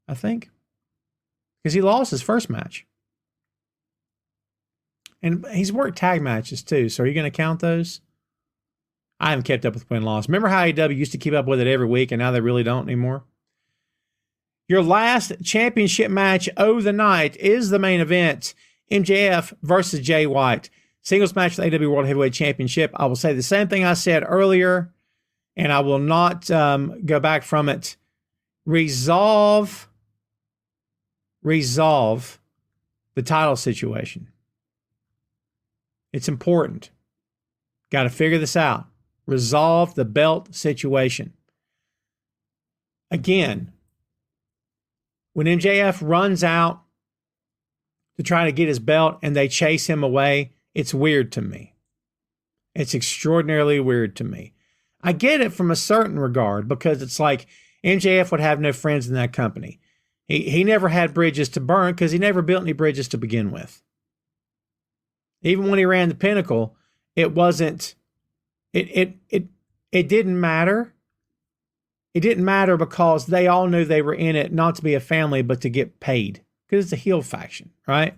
I think. Because he lost his first match. And he's worked tag matches too, so are you going to count those? I haven't kept up with win-loss. Remember how AEW used to keep up with it every week, and now they really don't anymore? Your last championship match of the night is the main event. MJF versus Jay White. Singles match for the AEW World Heavyweight Championship. I will say the same thing I said earlier, and I will not go back from it. Resolve the title situation. It's important. Got to figure this out. Resolve the belt situation. Again, when MJF runs out to try to get his belt and they chase him away, it's weird to me. It's extraordinarily weird to me. I get it from a certain regard because it's like MJF would have no friends in that company. He never had bridges to burn because he never built any bridges to begin with. Even when he ran the Pinnacle, it wasn't, it didn't matter. It didn't matter because they all knew they were in it not to be a family, but to get paid because it's a heel faction, right?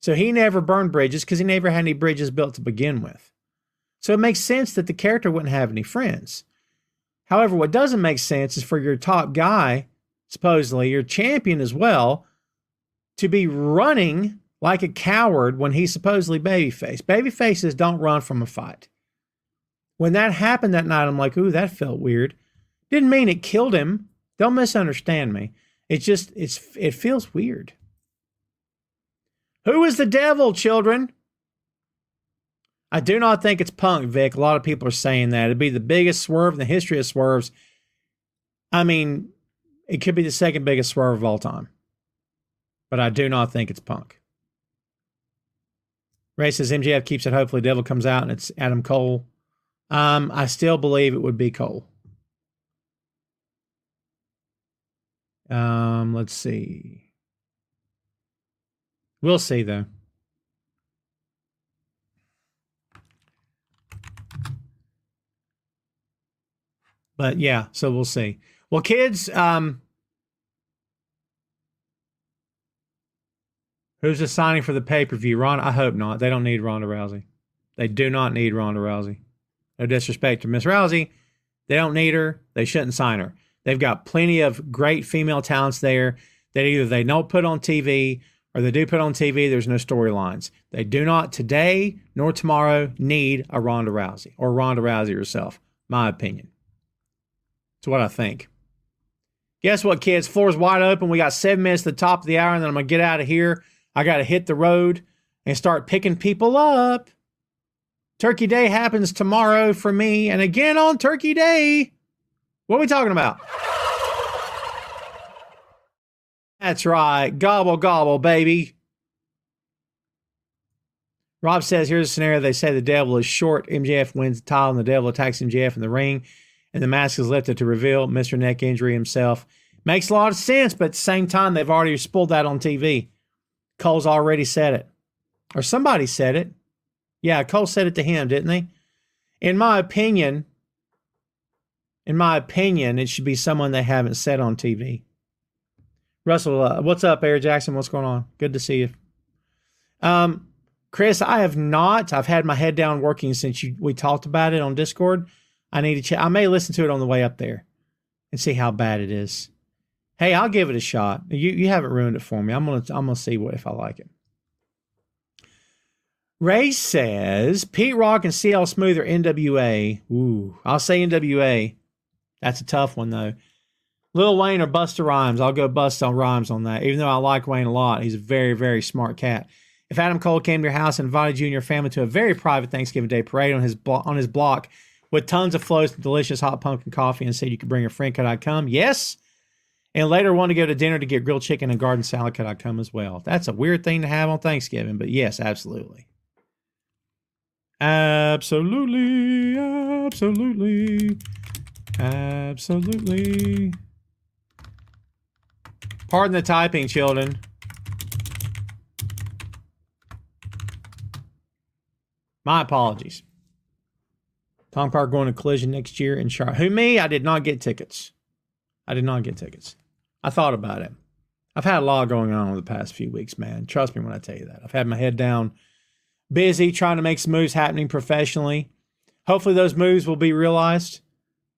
So he never burned bridges because he never had any bridges built to begin with. So it makes sense that the character wouldn't have any friends. However, what doesn't make sense is for your top guy, supposedly your champion as well, to be running like a coward when he's supposedly babyface. Babyfaces don't run from a fight. When that happened that night, I'm like, ooh, that felt weird. Didn't mean it killed him. Don't misunderstand me. It feels weird. Who is the devil, children? I do not think it's Punk, Vic. A lot of people are saying that. It'd be the biggest swerve in the history of swerves. I mean, it could be the second biggest swerve of all time. But I do not think it's Punk. Ray says MJF keeps it. Hopefully Devil comes out and it's Adam Cole. I still believe it would be Cole. Let's see. We'll see, though. But yeah, so we'll see. Well, kids, who's just signing for the pay-per-view? Ron? I hope not. They don't need Ronda Rousey. They do not need Ronda Rousey. No disrespect to Miss Rousey. They don't need her. They shouldn't sign her. They've got plenty of great female talents there that either they don't put on TV or they do put on TV. There's no storylines. They do not today nor tomorrow need a Ronda Rousey or Ronda Rousey herself. My opinion. It's what I think. Guess what, kids? Floor's wide open. We got 7 minutes to the top of the hour, and then I'm going to get out of here. I got to hit the road and start picking people up. Turkey Day happens tomorrow for me. And again on Turkey Day, what are we talking about? That's right. Gobble, gobble, baby. Rob says, here's a scenario. They say the Devil is short. MJF wins the title, and the Devil attacks MJF in the ring, and the mask is lifted to reveal Mr. Neck Injury himself. Makes a lot of sense, but at the same time, they've already spoiled that on TV. Cole's already said it. Or somebody said it. Yeah, Cole said it to him, didn't they? In my opinion, it should be someone they haven't said on TV. Russell, what's up, Air Jackson? What's going on? Good to see you. Chris, I have not. I've had my head down working since we talked about it on Discord. I need to check. I may listen to it on the way up there and see how bad it is. Hey, I'll give it a shot. You haven't ruined it for me. I'm gonna see if I like it. Ray says Pete Rock and CL Smooth are NWA. Ooh, I'll say NWA. That's a tough one though. Lil Wayne or Busta Rhymes. I'll go Busta Rhymes on that. Even though I like Wayne a lot, he's a very, very smart cat. If Adam Cole came to your house and invited you and your family to a very private Thanksgiving Day parade on his block with tons of floats and delicious hot pumpkin coffee and said you could bring a friend, could I come? Yes. And later want to go to dinner to get grilled chicken and garden salad, could I come as well? That's a weird thing to have on Thanksgiving, but yes, absolutely. Absolutely. Absolutely. Absolutely. Pardon the typing, children. My apologies. Tom Park going to Collision next year in Charlotte. Who, me? I did not get tickets. I thought about it. I've had a lot going on over the past few weeks, man. Trust me when I tell you that. I've had my head down, busy, trying to make some moves happening professionally. Hopefully those moves will be realized.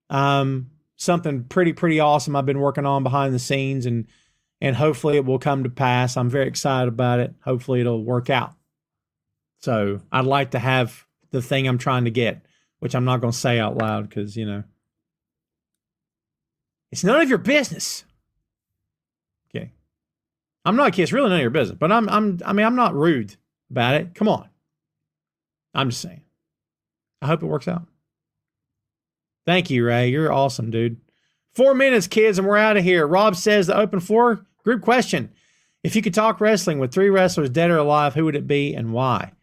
Something pretty awesome I've been working on behind the scenes, and hopefully it will come to pass. I'm very excited about it. Hopefully it'll work out. So I'd like to have the thing I'm trying to get, which I'm not going to say out loud because, it's none of your business. Okay. I'm not kidding. It's really none of your business, but I'm not rude about it. Come on. I'm just saying. I hope it works out. Thank you, Ray. You're awesome, dude. 4 minutes, kids, and we're out of here. Rob says the open floor group question. If you could talk wrestling with 3 wrestlers, dead or alive, who would it be and why?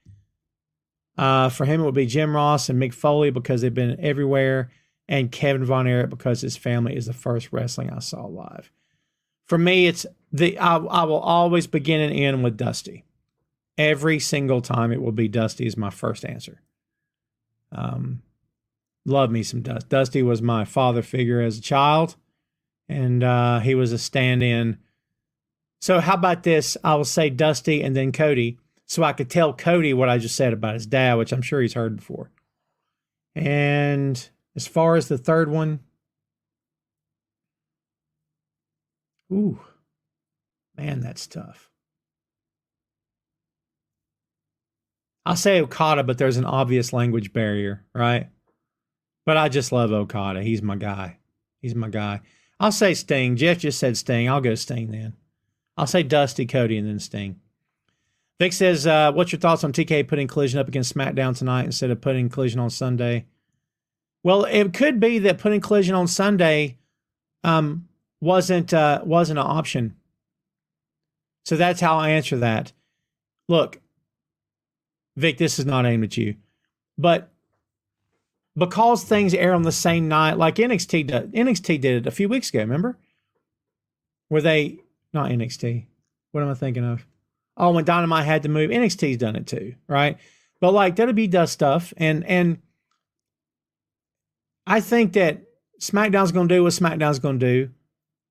For him, it would be Jim Ross and Mick Foley because they've been everywhere, and Kevin Von Erich because his family is the first wrestling I saw live. For me, it's I will always begin and end with Dusty. Every single time it will be Dusty is my first answer. Love me some Dusty. Dusty was my father figure as a child, and he was a stand-in. So how about this? I will say Dusty and then Cody, so I could tell Cody what I just said about his dad, which I'm sure he's heard before. And as far as the third one, ooh, man, that's tough. I'll say Okada, but there's an obvious language barrier, right? But I just love Okada. He's my guy. I'll say Sting. Jeff just said Sting. I'll go Sting then. I'll say Dusty, Cody, and then Sting. Vic says, what's your thoughts on TK putting Collision up against SmackDown tonight instead of putting Collision on Sunday? Well, it could be that putting Collision on Sunday wasn't an option. So that's how I answer that. Look, Vic, this is not aimed at you. But because things air on the same night, like NXT did it a few weeks ago, remember? Were they, not NXT, what am I thinking of? Oh, when Dynamite had to move, NXT's done it too, right? But like WWE does stuff, and I think that SmackDown's going to do what SmackDown's going to do,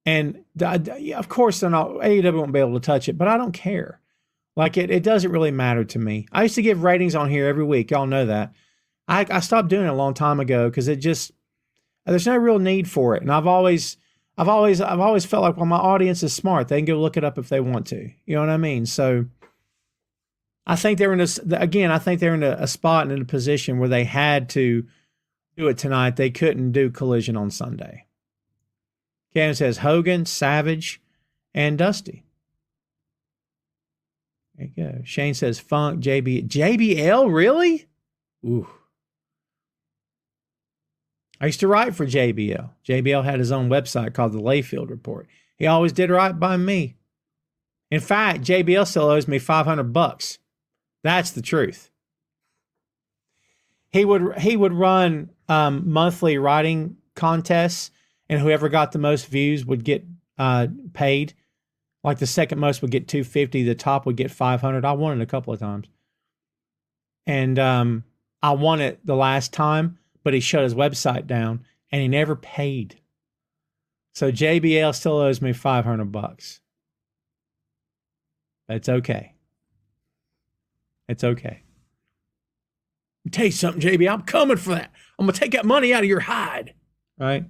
and of course they're not, AEW won't be able to touch it, but I don't care. Like it doesn't really matter to me. I used to give ratings on here every week, y'all know that. I stopped doing it a long time ago because it just, there's no real need for it, and I've always felt like, well, my audience is smart. They can go look it up if they want to. You know what I mean? So I think they're in a spot and in a position where they had to do it tonight. They couldn't do Collision on Sunday. Kevin says Hogan, Savage, and Dusty. There you go. Shane says Funk, JBL, really? Ooh. I used to write for JBL. JBL had his own website called the Layfield Report. He always did right by me. In fact, JBL still owes me $500. That's the truth. He would run monthly writing contests, and whoever got the most views would get paid. Like the second most would get $250, the top would get $500. I won it a couple of times, and I won it the last time. But he shut his website down and he never paid. So JBL still owes me $500. It's okay. It's okay. I'll tell you something, JB. I'm coming for that. I'm going to take that money out of your hide. Right?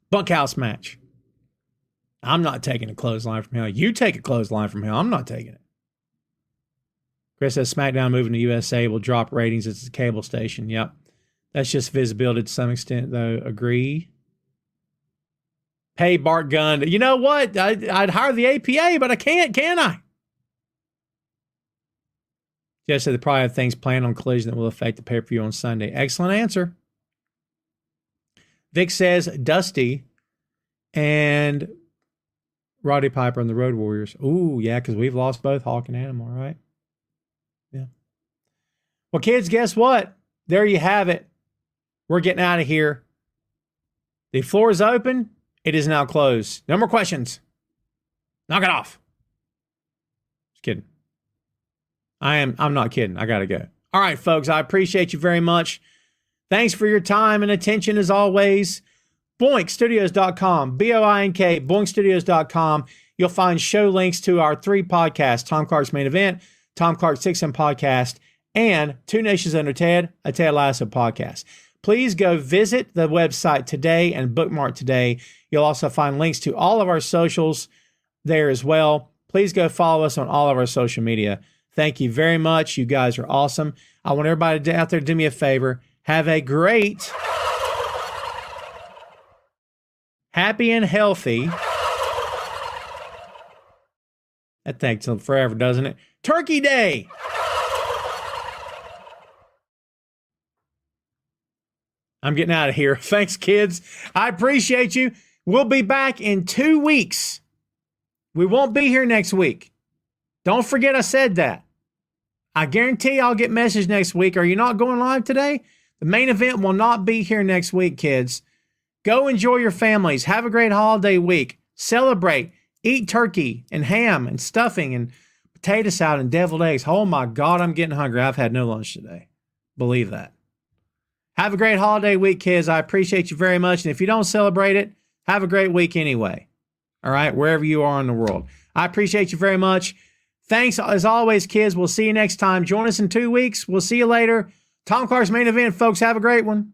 Bunkhouse match. I'm not taking a clothesline from hell. You take a clothesline from hell. I'm not taking it. Chris says SmackDown moving to USA will drop ratings. It's a cable station. Yep. That's just visibility to some extent, though. Agree. Pay Bart Gunn. You know what? I'd hire the APA, but I can't, can I? Jeff said they probably have things planned on Collision that will affect the pay-per-view on Sunday. Excellent answer. Vic says Dusty and Roddy Piper and the Road Warriors. Ooh, yeah, because we've lost both Hawk and Animal, right? Yeah. Well, kids, guess what? There you have it. We're getting out of here. The floor is open. It is now closed. No more questions. Knock it off. Just kidding. I'm not kidding. I got to go. All right, folks. I appreciate you very much. Thanks for your time and attention as always. BoinkStudios.com. B-O-I-N-K. BoinkStudios.com. You'll find show links to our 3 podcasts. Tom Clark's Main Event, Tom Clark's 6M Podcast, and Two Nations Under Ted, a Ted Lasso podcast. Please go visit the website today and bookmark today. You'll also find links to all of our socials there as well. Please go follow us on all of our social media. Thank you very much. You guys are awesome. I want everybody out there to do me a favor. Have a great, happy, and healthy. That takes forever, doesn't it? Turkey Day. I'm getting out of here. Thanks, kids. I appreciate you. We'll be back in 2 weeks. We won't be here next week. Don't forget I said that. I guarantee I'll get message next week. Are you not going live today? The main event will not be here next week, kids. Go enjoy your families. Have a great holiday week. Celebrate. Eat turkey and ham and stuffing and potato salad and deviled eggs. Oh my God, I'm getting hungry. I've had no lunch today. Believe that. Have a great holiday week, kids. I appreciate you very much. And if you don't celebrate it, have a great week anyway. All right, wherever you are in the world. I appreciate you very much. Thanks, as always, kids. We'll see you next time. Join us in 2 weeks. We'll see you later. Tom Clark's Main Event, folks. Have a great one.